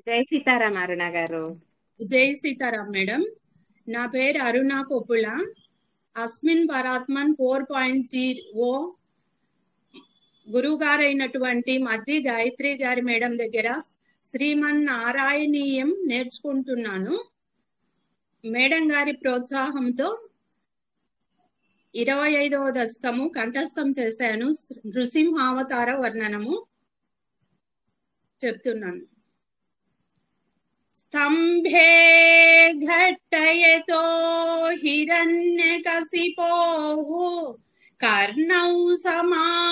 జై సీతారాం అరుణ గారు. జై సీతారాం మేడం. నా పేరు అరుణ కొప్పుల. అస్మిన్ పరాత్మన్ 4.0 గురువు గారైనటువంటి మద్ది గాయత్రి గారి మేడం దగ్గర శ్రీమన్నారాయణీయం నేర్చుకుంటున్నాను. మేడం గారి ప్రోత్సాహంతో 25వ దశకము కంఠస్థం చేశాను. నృసింహావతార వర్ణనము చెప్తున్నాను. स्तंभे घट्टयतो हिरण्यकशिपोः कर्णौ समाचूर्णयन्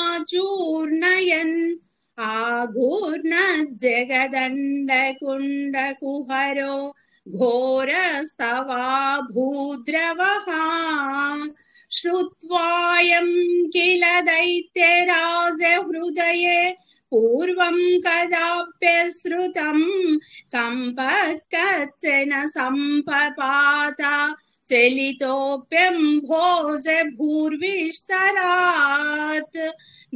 आघूर्णज्जगदण्डकुण्डकुहरो घोरस्तवा भूद्रवः श्रुत्वायं किल दैत्यराजहृदये पूर्वं कदाप्यश्रुतं कम्पकच्चन सम्पपात चलितोऽप्यम्भोज भूर्विस्तरात्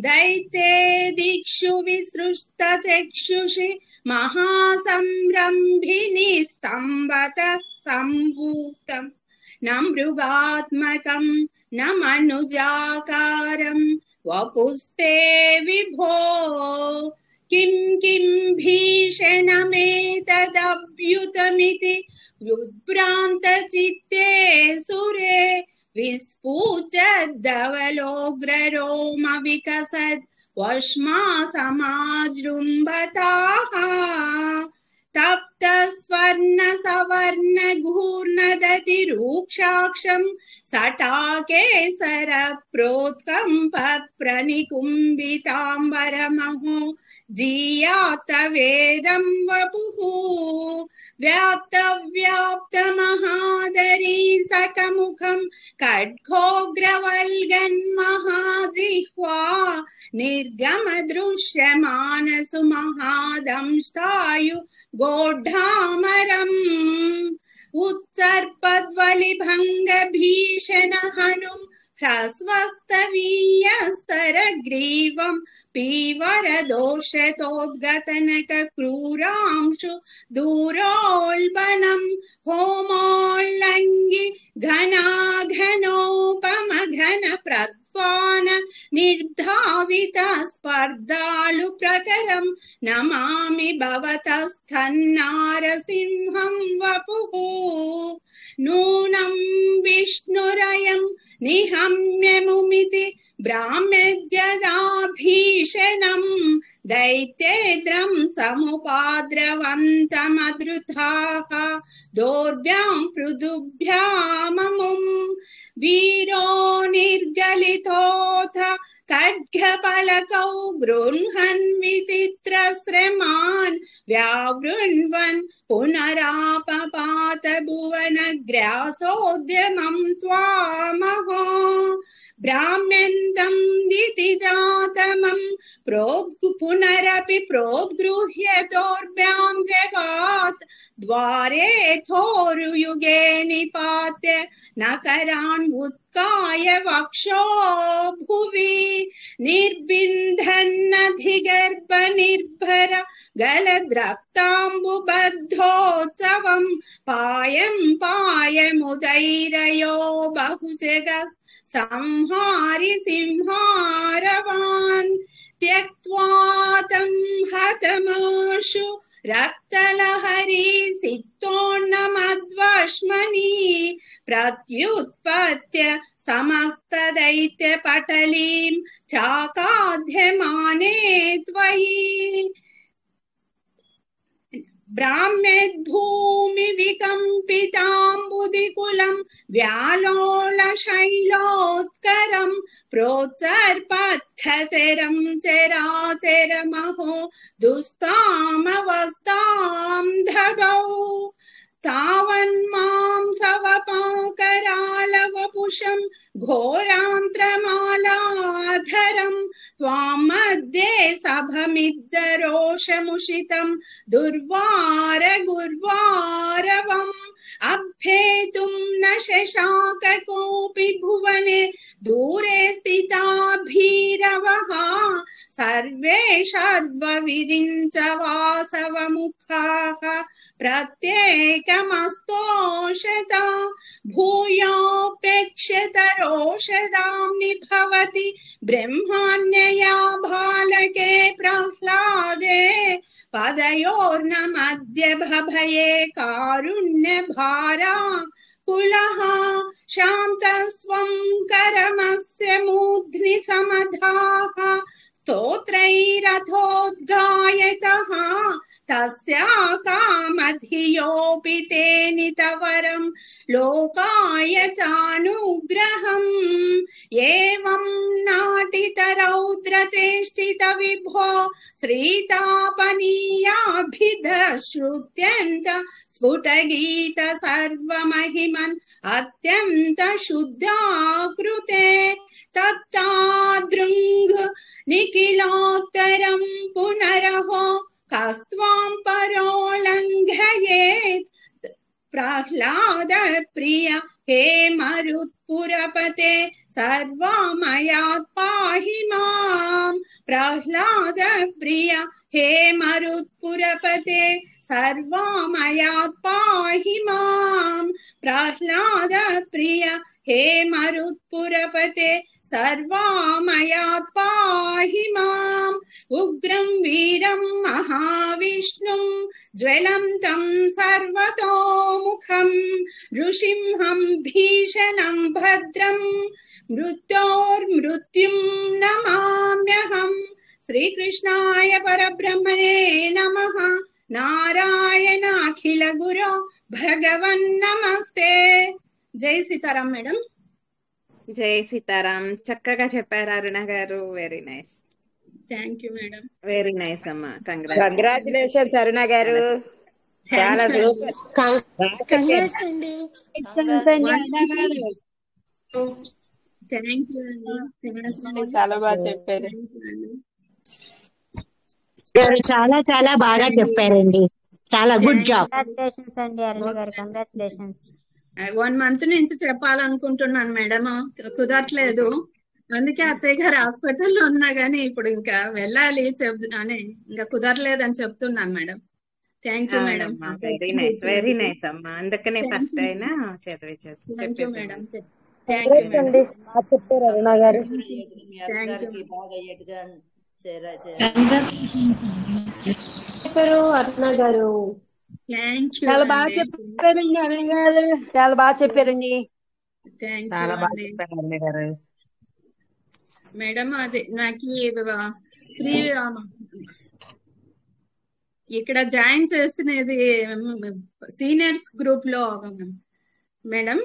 दैत्ये दिक्षु विसृष्टचक्षुषि महासंरम्भिनी स्तम्भतः सम्भूतं न मृगात्मकं न मनुजाकारं वपुस्ते विभो किं किं भीषणमेतदभ्युतमिति व्युद्भ्रान्तचित्ते सुरे विस्फुजद्धवलोग्ररोम विकसद् वश्मा समाजृम्भताः तप्तस्वर्णसवर्णघूर्णदतिरूक्षाक्षं सटाकेसर प्रोत्कम्प प्रणिकुम्बिताम्बरमहो जीयातवेदं वपुः व्याप्तव्याप्तमहादरी सकमुखं खड्गोग्रवल्गन्महाजिह्वा निर्गमदृश्यमानसु महादंष्टायु गोढामरम् उत्सर्पद्वलिभङ्गभीषणहनुं ह्रस्वस्तवीयस्तरग्रीवं पीवरदोषतोद्गतनकक्रूरांशु दूरोल्बनं होमोल्लङ्घि घनाघनोपमघनप्रध्वान निर्धावित स्पर्धालु प्रकरं नमामि भवतस्थन्नारसिंहं वपुः नूनं विष्णुरयं निहम्यमुमिति ब्राह्म्यद्गदाभीषणं दैत्येन्द्रं समुपाद्रवन्तमधृताः दोर्भ्यां पृथुभ्याममुं वीरो निर्गलितोऽथ खड्गपलकौ गृह्णन् विचित्रश्रमान् व्यावृण्वन् पुनरापपात भुवनग्रासोद्यमं त्वामहो ब्राह्म्यन्तं दितिजातमं पुनरपि प्रोद्गृह्य दोर्भ्यां जगात् द्वारे थोरुयुगे निपात्य नकरान् उत्काय वक्षो भुवि निर्बिन्धन्नधिगर्भ निर्भर गलद्रक्ताम्बुबद्धोत्सवं पायं पायमुदैरयो बहुजगत् संहारि सिंहारवान् त्यक्त्वा तं हतमाशु रक्तलहरी सिक्तोन्नमध्वश्मनि प्रत्युत्पत्य समस्तदैत्यपटलीं चाकाध्यमाने त्वयि ब्राह्म्यद्भूमि विकम्पिताम्बुदिकुलं व्यालोलशैलोत्करं प्रोत्सर्पत्खचरं चराचरमहो दुस्तामवस्थां ददौ तावन्मां सवपाकरालवपुषं घोरान्त्रमालाधरं त्वां मध्ये सभमिद्धरोषमुषितं दुर्वार गुर्वारवम् अभ्येतुं न शशाक कोऽपि भुवने दूरे स्थिता भीरवः సర్వవిరించ వాసవముఖాః ప్రత్యేకమస్తోషత భూయోపేక్ష్యతరోషదాం భవతి బ్రహ్మాణ్యయా బాలకే ప్రహ్లాదే పదయోర్న మధ్య భభయే కారుణ్య భారా కులః శాంతస్వం కరమస్య మూర్ధ్ని సమధాః స్తోత్రైరథోద్గాయతః తస్యా కామధియోऽపి తేనితవరం లోకాయ చానుగ్రహం ఏవం నాటితరౌద్రచేష్టిత విభో శ్రీతాపనీయాభిధశ్రుత్యంత స్ఫుటగీత సర్వమహిమన్ అత్యంత శుద్ధాకృతే తత్తాదృంగ్ నిఖిలోత్తరం పునరహో కస్త్వాం పరోలంఘయేత్ ప్రహ్లాద ప్రియ హే మరుత్పురపతే సర్వమయాత్ పాహి మాం ప్రహ్లాద ప్రియ హే మరుత్పురపతే సర్వమయాత్ పాహి మాం ప్రహ్లాద ప్రియ హే మరుత్పురపతే సర్వమయాత్ పాహి మాం ఉగ్రం వీరం మహావిష్ణుం జ్వలంతం సర్వతోముఖం నృసింహం భీషణం భద్రం మృత్యోర్మృత్యుం నమామ్యహం శ్రీకృష్ణాయ పరబ్రహ్మణే నమః నారాయణాఖిల గురో భగవన్ నమస్తే. జై సీతారాం మేడం. జై సీతారాం. చక్కగా చెప్పారు అరుణ గారు. Very nice. Thank you madam. Very nice అమ్మా. కంగ్రాచులేషన్స్ అరుణ గారు. చాలా సూపర్. కంగ్రాట్స్ అండి. థ్యాంక్ యూ అండి. చాలా బాగా చెప్పారు. చాలా చాలా బాగా చెప్పారండి. చాలా గుడ్ జాబ్. కంగ్రాచులేషన్స్ అండి అరుణ గారు. కంగ్రాచులేషన్స్. 1 month నుంచి చెప్పాలనుకుంటున్నాను మేడం, కుదరట్లేదు. అందుకే అత్తయ్య గారు హాస్పిటల్లో ఉన్నా గానీ ఇప్పుడు ఇంకా వెళ్ళాలి అని ఇంకా కుదరలేదని చెప్తున్నాను madam. Thank you madam. Very nice, very nice అమ్మా. అందుకనే ఫస్ట్ అయినా చదివించేస్తాను. Thank you madam. చెప్పారు అరుణ గారు. అరుణ గారు చాలా బాగా చెప్పారండి. అరుణ గారు చాలా బాగా చెప్పారండి. చాలా బాగా చెప్పారు అరుణ గారు. మేడం అదే నాకు ఇక్కడ జాయిన్ చేసినది సీనియర్స్ గ్రూప్ లో మేడం.